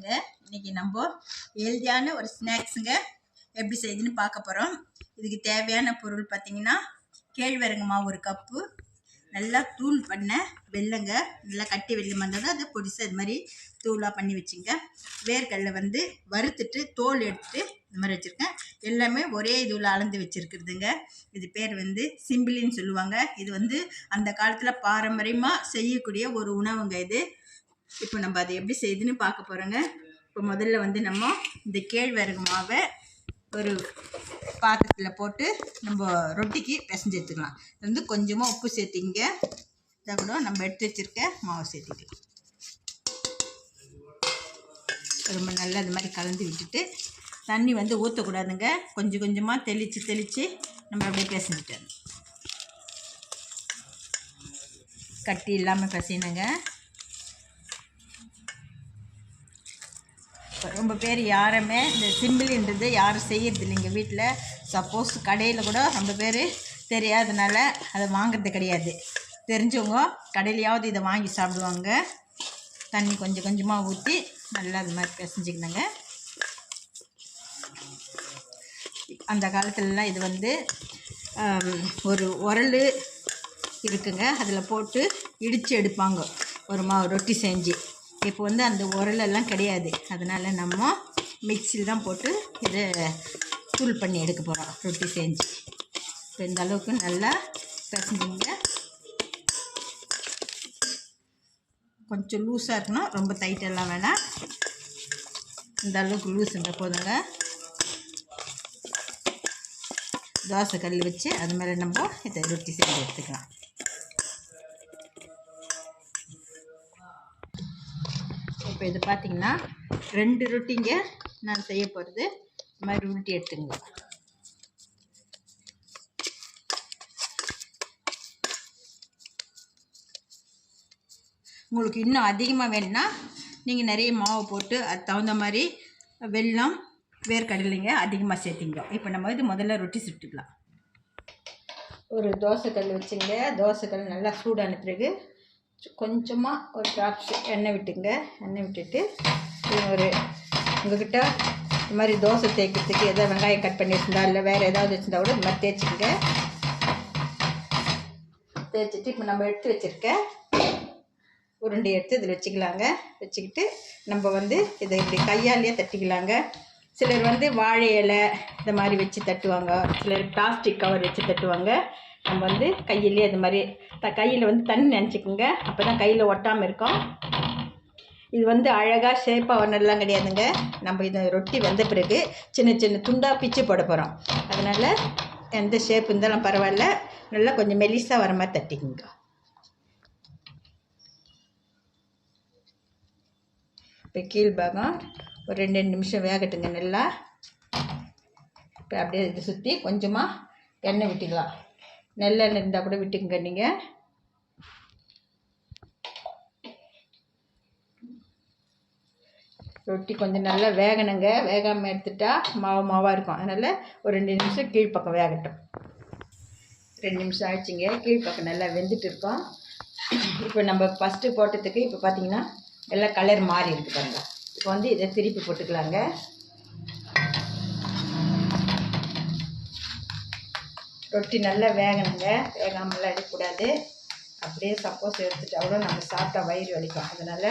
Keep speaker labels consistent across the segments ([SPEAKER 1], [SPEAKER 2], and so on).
[SPEAKER 1] வணக்கங்க. இன்றைக்கி நம்ம ஹெல்தியான ஒரு ஸ்நாக்ஸுங்க எப்படி செய்யுதுன்னு பார்க்க போகிறோம். இதுக்கு தேவையான பொருள் பார்த்திங்கன்னா கேழ்வரகு மாவு 1 கப்பு, நல்லா தூள் பண்ண வெல்லைங்க, நல்லா கட்டி வெல்லம் வந்தது அதை பொடிசு இது மாதிரி தூளாக பண்ணி வச்சுங்க. வேர்க்கடலை வறுத்துட்டு தோல் எடுத்துட்டு இந்த மாதிரி வச்சுருக்கேன். எல்லாமே ஒரே இதுவில் அளந்து வச்சுருக்குறதுங்க. இது பேர் சிம்பிளின்னு சொல்லுவாங்க. இது அந்த காலத்தில் பாரம்பரியமாக செய்யக்கூடிய ஒரு உணவுங்க. இது இப்போ நம்ம அதை எப்படி செய்யுதுன்னு பார்க்க போகிறோங்க. இப்போ முதல்ல நம்ம இந்த கேழ்வரகு மாவை ஒரு பாத்திரத்தில் போட்டு நம்ம ரொட்டிக்கு பிசைஞ்சு எடுத்துக்கலாம். இது கொஞ்சமாக உப்பு சேர்த்திங்க. இதை கூட நம்ம எடுத்து வச்சுருக்க மாவை சேர்த்திக்கலாம். ரொம்ப நல்லா இது மாதிரி கலந்து விட்டுட்டு தண்ணி ஊற்றக்கூடாதுங்க. கொஞ்சம் கொஞ்சமாக தெளித்து நம்ம அப்படியே பிசைஞ்சிட்டு கட்டி இல்லாமல் பிசையணுங்க. ரொம்ப பேர் யாருமே இந்த சிம்பிள்ன்றது யாரும் செய்யறது இல்லைங்க வீட்டில். சப்போஸ் கடையில் கூட ரொம்ப பேர் தெரியாதனால அதை வாங்கிறது கிடையாது. தெரிஞ்சவங்க கடையிலையாவது இதை வாங்கி சாப்பிடுவாங்க. தண்ணி கொஞ்சம் கொஞ்சமாக ஊற்றி நல்லா அது மாதிரி பிசைஞ்சிக்கணுங்க. அந்த காலத்துலலாம் இது ஒரு உரல் இருக்குங்க, அதில் போட்டு இடித்து எடுப்பாங்க ஒரு மாவு ரொட்டி செஞ்சு. இப்போ அந்த உரலெல்லாம் கிடையாது. அதனால் நம்ம மிக்சியில் தான் போட்டு இதை தூள் பண்ணி எடுக்க போகிறோம் ரொட்டி செஞ்சு. இப்போ இந்த அளவுக்கு நல்லா பிசைஞ்சிங்க. கொஞ்சம் லூஸாக இருக்கணும், ரொம்ப டைட்டெல்லாம் வேணாம். இந்த அளவுக்கு லூஸுன்ற போதுங்க. தோசை கல் வச்சு அது மேலே நம்ம இதை ரொட்டி செஞ்சு எடுத்துக்கலாம். இப்போ இது பார்த்திங்கன்னா 2 ரொட்டிங்க நான் செய்ய போகிறது. இந்த மாதிரி உருட்டி எடுத்துங்க. உங்களுக்கு இன்னும் அதிகமாக வேணும்னா நீங்கள் நிறைய மாவு போட்டு அது தகுந்த மாதிரி வெல்லம் வேர்க்கடலைங்க அதிகமாக சேர்த்திங்க. இப்போ நம்ம முதல்ல ரொட்டி சுட்டுக்கலாம். ஒரு தோசைக்கல் வச்சுங்க. தோசைக்கல் நல்லா சூடான பிறகு கொஞ்சமாக ஒரு ட்ராப்ஸ் எண்ணெய் விட்டுங்க. எண்ணெய் விட்டுட்டு உங்கள்கிட்ட இந்த மாதிரி தோசை தேய்க்கிறதுக்கு எதாவது வெங்காயம் கட் பண்ணி வச்சுருந்தா இல்லை வேறு ஏதாவது வச்சுருந்தா கூட இந்த மாதிரி தேய்ச்சிக்கங்க. தேய்ச்சிட்டு இப்போ நம்ம எடுத்து வச்சுருக்க உருண்டை எடுத்து இதில் வச்சுக்கலாங்க. வச்சுக்கிட்டு நம்ம இதை இப்படி கையாலேயே தட்டிக்கலாங்க. சிலர் வாழை இலை இந்த மாதிரி வச்சு தட்டுவாங்க, சிலர் பிளாஸ்டிக் கவர் வச்சு தட்டுவாங்க. நம்ம கையிலே அது மாதிரி கையில் தண்ணி நினச்சிக்கோங்க, அப்போ தான் கையில் ஒட்டாமல் இருக்கும். இது அழகாக ஷேப்பாக வரணும்லாம் கிடையாதுங்க. நம்ம இதை ரொட்டி வந்த பிறகு சின்ன சின்ன துண்டாக பிச்சு போட போகிறோம். அதனால் எந்த ஷேப் இருந்தாலும் பரவாயில்ல, நல்லா கொஞ்சம் மெலிசாக வர மாதிரி தட்டிக்குங்க. இப்போ கீழ்பாகம் ஒரு 2 நிமிஷம் வேகட்டுங்க நல்லா. இப்போ அப்படியே இதை சுற்றி கொஞ்சமாக எண்ணெய் விட்டுக்கலாம். நெல்லெண்ணெய் இருந்தால் கூட விட்டுக்குங்க நீங்கள். ரொட்டி கொஞ்சம் நல்லா வேகணுங்க. வேகாமல் எடுத்துட்டா மாவாக இருக்கும். அதனால் ஒரு 2 நிமிஷம் கீழ்ப்பக்கம் வேகட்டும். 2 நிமிஷம் ஆயிடுச்சுங்க. கீழ்ப்பக்கம் நல்லா வெந்துட்டு இருக்கோம். இப்போ நம்ம ஃபஸ்ட்டு போட்டதுக்கு இப்போ பார்த்திங்கன்னா எல்லாம் கலர் மாறி இருக்கு பாருங்க. இப்போ இதை திருப்பி போட்டுக்கலாங்க. ரொட்டி நல்லா வேகணுங்க. வேகாமலாம் எடுக்கக்கூடாது. அப்படியே சப்போஸ் எடுத்துட்டா கூட நம்ம சாப்பிட்டா வயிறு வலிக்கும். அதனால்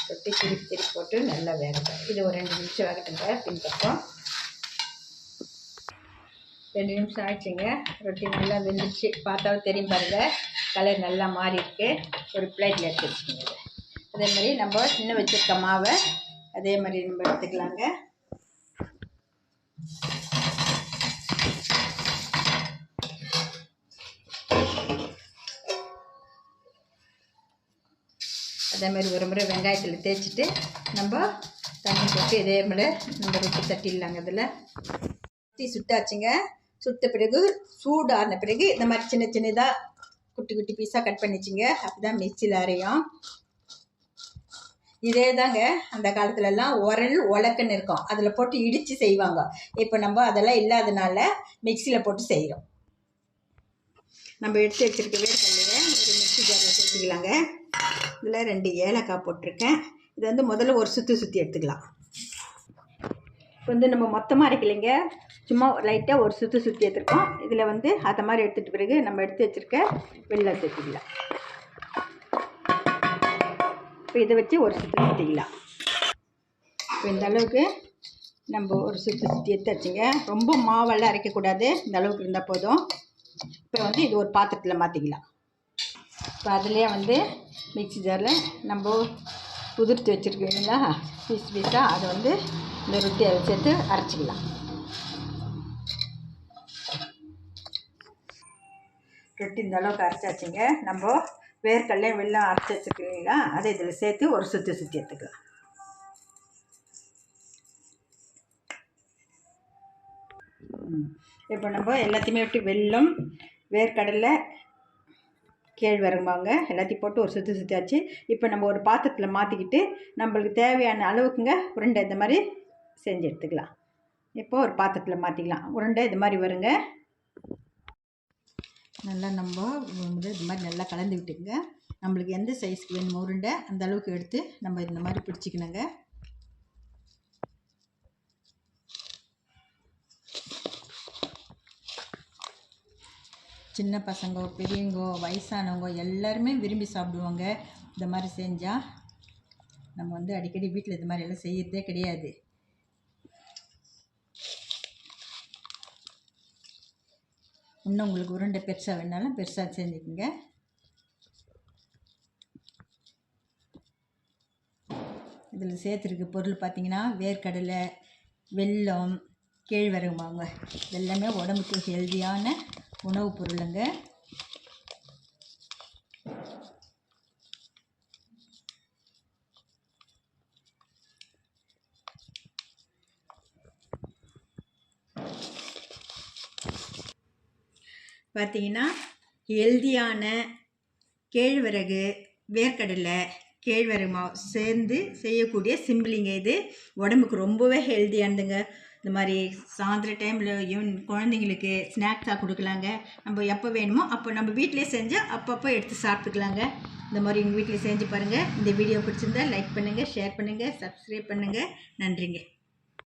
[SPEAKER 1] ரொட்டி திருப்பி போட்டு நல்லா வேகட்டும். இது ஒரு 2 நிமிஷம் வேகட்டுங்க. பின்பக்கம் 2 நிமிஷம் ஆயிடுச்சுங்க. ரொட்டி நல்லா வெந்துச்சு. பார்த்தாவே தெரியும் பாருங்கள், கலர் நல்லா மாறி இருக்கு. ஒரு பிளேட்டில் எடுத்து வச்சுக்கோங்க. அதே மாதிரி நம்ம இன்னும் வச்சுருக்க மாவை அதே மாதிரி நம்ம எடுத்துக்கலாங்க. அதே மாதிரி ஒரு முறை வெங்காயத்தில் தேய்ச்சிட்டு நம்ம தண்ணி போட்டு இதே மாதிரி நம்ம ரொட்டி தட்டிடலாங்க. இதில் ரொட்டி சுட்டாச்சுங்க. சுட்ட பிறகு சூடான பிறகு இந்த மாதிரி சின்ன சின்னதாக குட்டி குட்டி பீஸாக கட் பண்ணிச்சிங்க. அப்படி தான் மிக்சியில் அரையும். இதே தாங்க அந்த காலத்துலலாம் உரல் உலக்குன்னு இருக்கும், அதில் போட்டு இடித்து செய்வாங்க. இப்போ நம்ம அதெல்லாம் இல்லாதனால மிக்சியில் போட்டு செய்கிறோம். நம்ம எடுத்து வச்சுருக்க வேர்க்கடலையை ஒரு மிக்சி ஜாரில் சேர்த்துக்கலாங்க. இதில் 2 ஏலக்காய் போட்டிருக்கேன். இது முதல்ல ஒரு சுற்றி எடுத்துக்கலாம். இப்போ வந்து நம்ம மொத்தமாக அரைக்கலைங்க, சும்மா லைட்டாக ஒரு சுற்றி எடுத்துருக்கோம். இதில் வந்து அதை மாதிரி எடுத்துகிட்ட பிறகு நம்ம எடுத்து வச்சுருக்க வெல்லம் சேர்த்துக்கலாம். இப்போ இதை வச்சு ஒரு சுற்றிக்கலாம். இப்போ இந்த அளவுக்கு நம்ம ஒரு சுற்றி எடுத்து வச்சுங்க. ரொம்ப மாவெல்லாம் அரைக்கக்கூடாது, இந்த அளவுக்கு இருந்தால் போதும். இப்போ வந்து இது ஒரு பாத்திரத்தில் மாற்றிக்கலாம். இப்போ அதுலேயே வந்து மிக்ஸி ஜாரில் நம்ம உதிர்த்து வச்சுருக்கீங்களா பீஸாக அதை வந்து இந்த ரொட்டியை சேர்த்து அரைச்சிக்கலாம். ரொட்டி இந்த அளவுக்கு அரைச்சாச்சுங்க. நம்ம வேர்க்கடலை வெல்லம் அரைச்சி வச்சுருக்கீங்களா அதை இதில் சேர்த்து ஒரு சுற்றி எடுத்துக்கலாம். இப்போ நம்ம எல்லாத்தையுமே விட்டு வெல்லம், வேர்க்கடலை, கேழ்வரகுமாங்க எல்லாத்தையும் போட்டு ஒரு சுற்றியாச்சு. இப்போ நம்ம ஒரு பாத்திரத்தில் மாற்றிக்கிட்டு நம்மளுக்கு தேவையான அளவுக்குங்க உருண்டை இந்த மாதிரி செஞ்சு எடுத்துக்கலாம். இப்போ ஒரு பாத்திரத்தில் மாற்றிக்கலாம். உருண்டை இது மாதிரி வருங்க. நல்லா நம்ம வந்து இது மாதிரி நல்லா கலந்து விட்டுக்குங்க. நம்மளுக்கு எந்த சைஸ்க்கு வேணுமோ உருண்டை அந்த அளவுக்கு எடுத்து நம்ம இந்த மாதிரி பிடிச்சிக்கணுங்க. சின்ன பசங்க, பெரியவங்க, வயசானவங்க எல்லாருமே விரும்பி சாப்பிடுவாங்க. இந்த மாதிரி செஞ்சால் நம்ம வந்து அடிக்கடி வீட்டில் இது மாதிரி எல்லாம் செய்யறதே கிடையாது. இன்னும் உங்களுக்கு உருண்டை பெருசாக வேணாலும் பெருசாக செஞ்சுக்கோங்க. இதில் சேர்த்துருக்க பொருள் பார்த்திங்கன்னா வேர்க்கடலை, வெல்லம், கேழ்வரகு மாவுங்க. எல்லாமே உடம்புக்கு ஹெல்தியான உணவுப் பொருளுங்க. பார்த்தீங்கன்னா ஹெல்தியான கேழ்வரகு, வேர்க்கடலை, கேழ்வரகு மாவு சேர்ந்து செய்யக்கூடிய சிம்பிளிங்க. இது உடம்புக்கு ரொம்பவே ஹெல்தியானதுங்க. இந்த மாதிரி சாயந்தர டைமில் ஈவன் குழந்தைங்களுக்கு ஸ்நாக்ஸாக கொடுக்கலாங்க. நம்ம எப்போ வேணுமோ அப்போ நம்ம வீட்டிலே செஞ்சால் அப்பப்போ எடுத்து சாப்பிட்டுக்கலாங்க. இந்த மாதிரி எங்கள் வீட்டில் செஞ்சு பாருங்கள். இந்த வீடியோ பிடிச்சிருந்தா லைக் பண்ணுங்கள், ஷேர் பண்ணுங்கள், சப்ஸ்கிரைப் பண்ணுங்கள். நன்றிங்க.